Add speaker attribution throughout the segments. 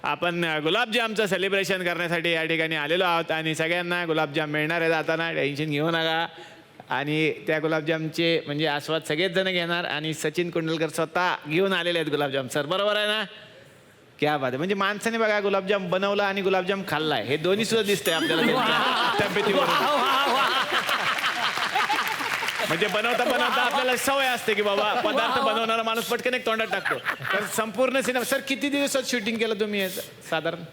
Speaker 1: आपण गुलाबजामचं सेलिब्रेशन करण्यासाठी या ठिकाणी आलेलो आहोत आणि सगळ्यांना गुलाबजाम मिळणार आहे जाताना, टेन्शन घेऊ नका. आणि त्या गुलाबजामचे म्हणजे आस्वाद सगळेच जण घेणार आणि सचिन कुंडलकर स्वतः घेऊन आलेले आहेत गुलाबजाम. सर बरोबर आहे ना? क्या बात आहे. म्हणजे माणसाने बघा गुलाबजाम बनवला आणि गुलाबजाम खाल्लाय, हे दोन्ही सुद्धा दिसतंय आपल्याला तब्येतीवर. म्हणजे बनवता बनवता आपल्याला सवय असते की बाबा पदार्थ बनवणारा माणूस पटकन एक तोंडात टाकतो. तर संपूर्ण सिनेमा सर किती दिवसात शूटिंग केलं तुम्ही याचं साधारण?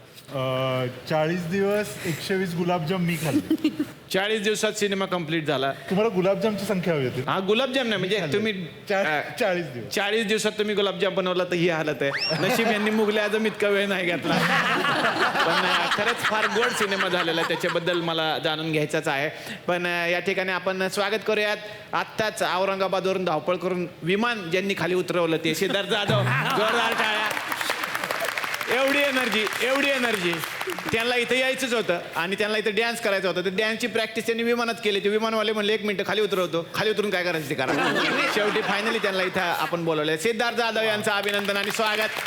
Speaker 2: 40 दिवस 120 गुलाबजाम मी खाल्ले.
Speaker 1: 40 दिवसात सिनेमा कंप्लीट झाला.
Speaker 2: तुम्हाला गुलाबजामची संख्या हवी होती?
Speaker 1: हा गुलाबजाम नाही म्हणजे तुम्ही
Speaker 2: 40 दिवस
Speaker 1: 40 दिवसात तुम्ही गुलाबजाम बनवला तर ही हालत आहे. नशीब यांनी मुघले आजम इतका वेळ नाही घेतला. पण खरंच फार गोड सिनेमा झालेला आहे, त्याच्याबद्दल मला जाणून घ्यायचंच आहे. पण या ठिकाणी आपण स्वागत करूयात. आत्ताच औरंगाबादवरून धावपळ करून विमान ज्यांनी खाली उतरवलं ते सिद्धार्थ जाधव. जोरदार टाळ्या. एवढी एनर्जी त्यांना इथं यायचंच होतं आणि त्यांना इथं डॅन्स करायचं होतं. तर डॅन्सची प्रॅक्टिस त्यांनी विमानात केली. ते विमानवाले म्हणले 1 मिनिट खाली उतरवतो. खाली उतरून काय करायचं ते करा. शेवटी फायनली त्यांना इथं आपण बोलवलंय. सिद्धार्थ जाधव यांचं अभिनंदन आणि स्वागत.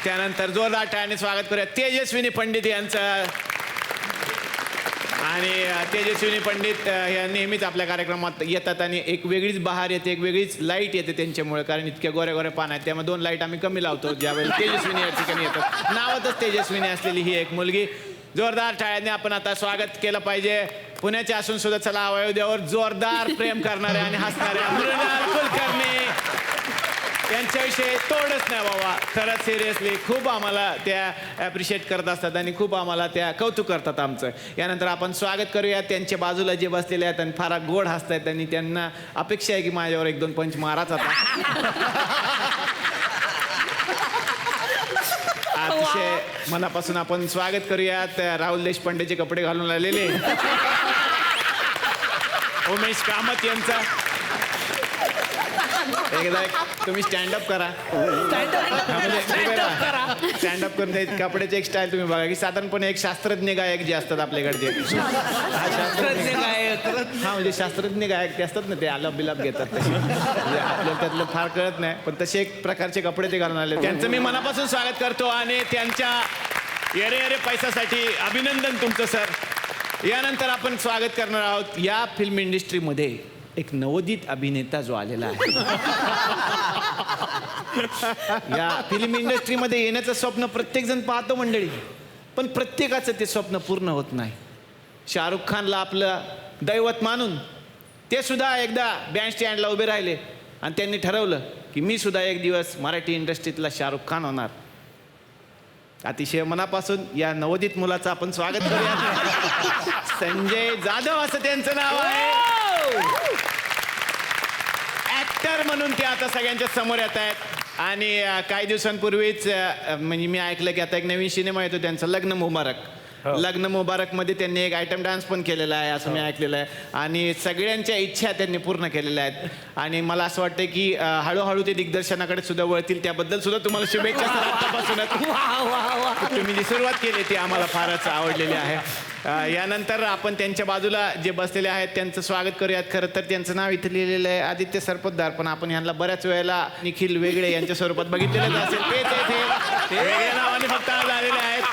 Speaker 1: त्यानंतर जोरदार टाळ्याने स्वागत करूया तेजस्विनी पंडित यांचं. आणि तेजस्विनी पंडित ह्या नेहमीच आपल्या कार्यक्रमात येतात आणि एक वेगळीच बहार येते, एक वेगळीच लाईट येते त्यांच्यामुळे. कारण इतक्या गोऱ्या गोऱ्या पान आहेत, त्यामुळे 2 लाईट आम्ही कमी लावतो ज्यावेळेला तेजस्विनी या ठिकाणी येतात. नावातच तेजस्विनी असलेली ही एक मुलगी. जोरदार टाळ्याने आपण आता स्वागत केलं पाहिजे. पुण्याचे असून सुद्धा चला अयोध्यावर जोरदार प्रेम करणारे आणि हसणाऱ्या मृणाल कुलकर्णी यांच्याविषयी तोडच नाही बाबा. खरंच सिरियसली खूप आम्हाला त्या ॲप्रिशिएट करत असतात आणि खूप आम्हाला त्या कौतुक करतात आमचं. यानंतर आपण स्वागत करूया त्यांच्या बाजूला जे बसलेले आहेत आणि फार गोड हसत आहेत आणि त्यांना अपेक्षा आहे की माझ्यावर 1-2 पंच माराच आता. अतिशय मनापासून आपण स्वागत करूयात राहुल देशपांडेचे कपडे घालून आलेले उमेश कामत यांचा. एकदा तुम्ही स्टँडअप करा. स्टँडअप करून ते कपड्याची एक स्टाईल तुम्ही बघा की साधारणपणे एक शास्त्रज्ञ गायक जे असतात आपल्याकडचे. शास्त्रज्ञ गायक हा म्हणजे शास्त्रज्ञ गायक ते असतात ना, ते आलाप बिलाप घेतात तसे. म्हणजे आपल्याला त्यातलं फार कळत नाही पण तसे एक प्रकारचे कपडे ते घालून आले. त्यांचं मी मनापासून स्वागत करतो आणि त्यांच्या येरे येरे पैशासाठी अभिनंदन तुमचं सर. यानंतर आपण स्वागत करणार आहोत या फिल्म इंडस्ट्रीमध्ये एक नवोदित अभिनेता जो आलेला आहे. या फिल्म इंडस्ट्रीमध्ये येण्याचं स्वप्न प्रत्येक जण पाहतो मंडळी, पण प्रत्येकाचं ते स्वप्न पूर्ण होत नाही. शाहरुख खानला आपलं दैवत मानून ते सुद्धा एकदा बँड स्टँडला उभे राहिले आणि त्यांनी ठरवलं की मी सुद्धा एक दिवस मराठी इंडस्ट्रीतला शाहरुख खान होणार. अतिशय मनापासून या नवोदित मुलाचं आपण स्वागत करूया. संजय जाधव असं त्यांचं नाव आहे. ऍक्टर म्हणून ते आता सगळ्यांच्या समोर येत आहेत. आणि काही दिवसांपूर्वीच म्हणजे मी ऐकलं की आता एक नवीन सिनेमा येतो त्यांचा लग्न मुबारक. लग्न मुबारक मध्ये त्यांनी एक आयटम डान्स पण केलेला आहे असं मी ऐकलेलं आहे. आणि सगळ्यांच्या इच्छा त्यांनी पूर्ण केलेल्या आहेत. आणि मला असं वाटतं की हळूहळू ते दिग्दर्शनाकडे सुद्धा वळतील. त्याबद्दल सुद्धा तुम्हाला शुभेच्छा सर आत्तापासूनच. तुम्ही जी सुरुवात केली ती आम्हाला फारच आवडलेली आहे. यानंतर आपण त्यांच्या बाजूला जे बसलेले आहेत त्यांचं स्वागत करूयात. खरं तर त्यांचं नाव इथे लिहिलेलं आहे आदित्य सरपोतदार, पण आपण यांना बऱ्याच वेळेला निखिल वेगळे यांच्या स्वरूपात बघितलेलं असेल. ते वेगळ्या नावाने फक्त आज आलेले आहेत.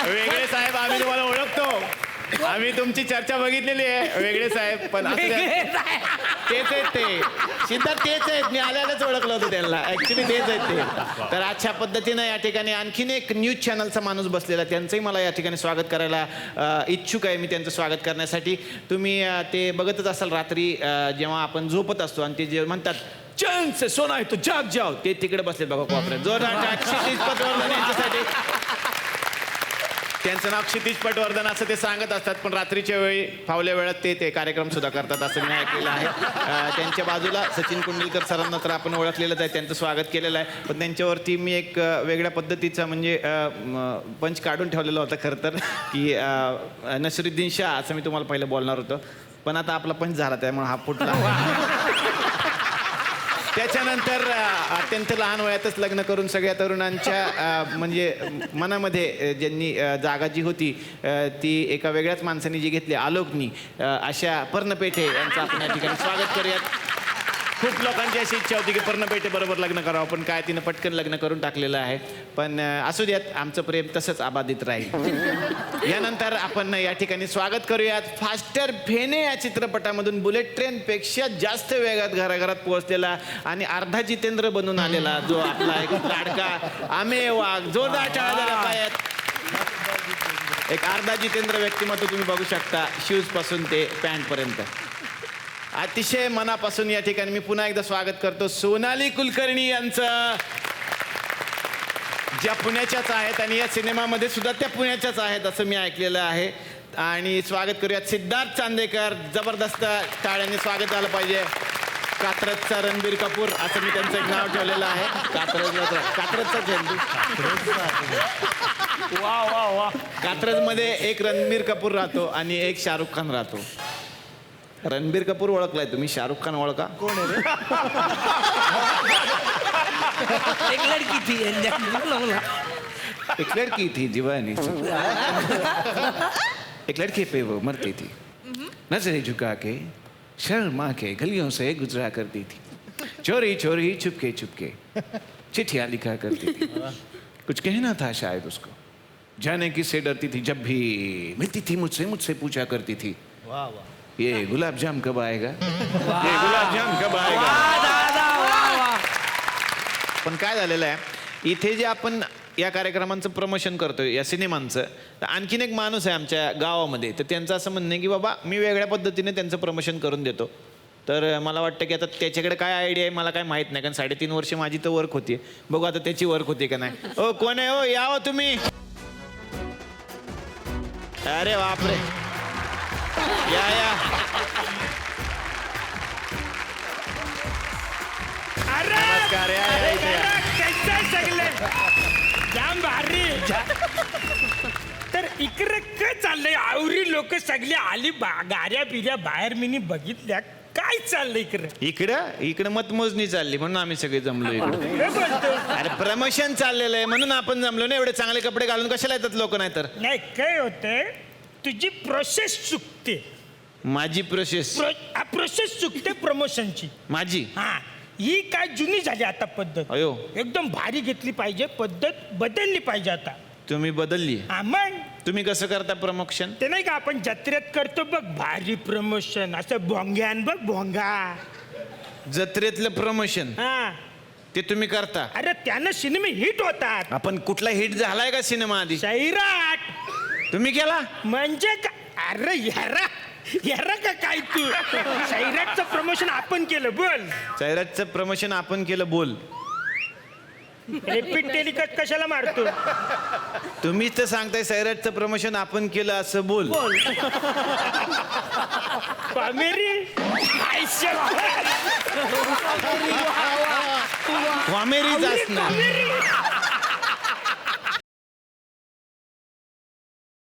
Speaker 1: वेगळे साहेब आम्ही तुम्हाला ओळखतो, आम्ही तुमची चर्चा बघितलेली आहे वेगळे साहेब. पण तेच आहेत ते सिद्धार्थ, तेच आहेत. मी आल्यालाच ओळखलं होतं त्यांना, ऍक्च्युली तेच आहेत ते. तर अशा पद्धतीनं या ठिकाणी आणखीन एक न्यूज चॅनलचा माणूस बसलेला, त्यांचंही मला या ठिकाणी स्वागत करायला इच्छुक आहे मी त्यांचं स्वागत करण्यासाठी. तुम्ही ते बघतच असाल रात्री जेव्हा आपण झोपत असतो आणि ते जे म्हणतात चैन से सोना है तो जाग जाओ, ते तिकडे बसले बघा कोपऱ्यात. जोरदार क्षितिज पटवर्धन यांच्यासाठी. त्यांचं नाव क्षितिज पटवर्धन असं ते सांगत असतात, पण रात्रीच्या वेळी फावल्या वेळात ते कार्यक्रम सुद्धा करतात असं मी ऐकलेलं आहे. त्यांच्या बाजूला सचिन कुंडलकर सरांना तर आपण ओळखलेलंच आहे, त्यांचं स्वागत केलेलं आहे. पण त्यांच्यावरती मी एक वेगळ्या पद्धतीचा म्हणजे पंच काढून ठेवलेला होता खरं तर, की नसिरुद्दीन शाह असं मी तुम्हाला पहिलं बोलणार होतो, पण आता आपला पंच झाला त्यामुळे हा फुटला. त्याच्यानंतर अत्यंत लहान वयातच लग्न करून सगळ्या तरुणांच्या म्हणजे मनामध्ये ज्यांनी जागा जी होती ती एका वेगळ्याच माणसाने जी घेतली आलोकनी, अशा पर्णपेठे यांचं आपण या ठिकाणी स्वागत करूयात. खूप लोकांची अशी इच्छा होती की पर्णपेटे बरोबर लग्न करावं, पण काय तिनं पटकन लग्न करून टाकलेलं आहे. पण असू द्यात, आमचं प्रेम तसंच अबाधित राहील. यानंतर आपण या ठिकाणी स्वागत करूयात फास्टर फेने या चित्रपटामधून बुलेट ट्रेनपेक्षा जास्त वेगात घराघरात पोहोचलेला आणि अर्धा जितेंद्र बनून आलेला जो आपला एक लाडका आमे वाघ. जोरदार टाळ्या झाल्या पाहिजेत. एक अर्धा जितेंद्र व्यक्तिमत्व तुम्ही बघू शकता, शूज पासून ते पॅन्ट पर्यंत. अतिशय मनापासून या ठिकाणी मी पुन्हा एकदा स्वागत करतो सोनाली कुलकर्णी यांचं, ज्या पुण्याच्याच आहेत आणि या सिनेमामध्ये सुद्धा त्या पुण्याच्याच आहेत असं मी ऐकलेलं आहे. आणि स्वागत करूयात सिद्धार्थ चांदेकर. जबरदस्त टाळ्यांनी स्वागत झालं पाहिजे. कात्रजचा रणबीर कपूर असं मी त्यांचं एक नाव ठेवलेलं आहे. कात्रजचा झेंडू.
Speaker 3: वा वा वा.
Speaker 1: कात्रजमध्ये एक रणबीर कपूर राहतो आणि एक शाहरुख खान राहतो. रणबीर कपूर ओळखलाय तुम्ही, शाहरुख खान ओळखा?
Speaker 2: कोण आहे रे?
Speaker 3: एक लड़की थी
Speaker 1: एक लड़की थी दीवानी एक लड़के पे वो मरती थी, नजरें झुका के शर्मा के गलियों से गुजरा करती थी, चोरी चोरी चुपके चुपके चिट्ठियां लिखा करती थी. कुछ कहना था शायद उसको, जाने किससे डरती थी, जब भी मिलती थी मुझसे पूछा करती थी, ये गुलाब जाम कब आएगा, ये गुलाब जाम कब आएगा. पण काय झालेलं आहे, इथे जे आपण या कार्यक्रमांचं प्रमोशन करतोय या सिनेमांचं, तर आणखीन एक माणूस आहे आमच्या गावामध्ये, तर त्यांचं असं म्हणणं आहे की बाबा मी वेगळ्या पद्धतीने त्यांचं प्रमोशन करून देतो. तर मला वाटतं की आता त्याच्याकडे काय आयडिया आहे मला काय माहीत नाही, कारण 3.5 वर्ष माझी तर वर्क होती. बघू आता त्याची वर्क होती का नाही. ओ कोण आहे? ओ या हो तुम्ही. अरे बापरे, या या. नमस्कार, या या इथे या.
Speaker 4: जाम भारी. तर इकडे काय चाललंय? आवरी लोक सगळी आली गाड्या बिऱ्या बाहेर मी बघितल्या. काय चाललंय इकडे?
Speaker 1: इकडं मतमोजणी चालली म्हणून आम्ही सगळे जमलो इकडे.
Speaker 4: काय बोलतो?
Speaker 1: अरे प्रमोशन चाललेलं आहे म्हणून आपण जमलो ना. एवढे चांगले कपडे घालून कशाला येतात लोक? नाही तर
Speaker 4: नाही, काय होतंय, तुझी प्रोसेस चुकते.
Speaker 1: माझी प्रोसेस
Speaker 4: प्रोसेस चुकते प्रमोशनची.
Speaker 1: माझी
Speaker 4: हा, ही काय जुनी झाली आता पद्धत.
Speaker 1: अयो,
Speaker 4: एकदम भारी घेतली पाहिजे, पद्धत बदलली पाहिजे आता.
Speaker 1: तुम्ही बदलली.
Speaker 4: हा मग
Speaker 1: तुम्ही कसं करता प्रमोशन?
Speaker 4: ते नाही का आपण जत्रेत करतो बघ भारी प्रमोशन, असं भोंग्यान बघ भोंगा.
Speaker 1: जत्रेतलं प्रमोशन
Speaker 4: हा,
Speaker 1: ते तुम्ही करता?
Speaker 4: अरे त्यानं सिनेमे हिट होतात.
Speaker 1: आपण कुठला हिट झालाय का सिनेमा आधी?
Speaker 4: सैराट
Speaker 1: तुम्ही केला?
Speaker 4: म्हणजे का? अरे यारा यारा का काय तू? सैराटचं प्रमोशन आपण केलं. बोल.
Speaker 1: सैराटचं प्रमोशन आपण केलं. बोल.
Speaker 4: रिपीट टेलिकास्ट कशाला मारतो?
Speaker 1: तुम्हीच तर सांगताय सैराटचं प्रमोशन आपण केलं असं. बोल.
Speaker 4: कॉमेडी
Speaker 1: कॉमेडीच असणार.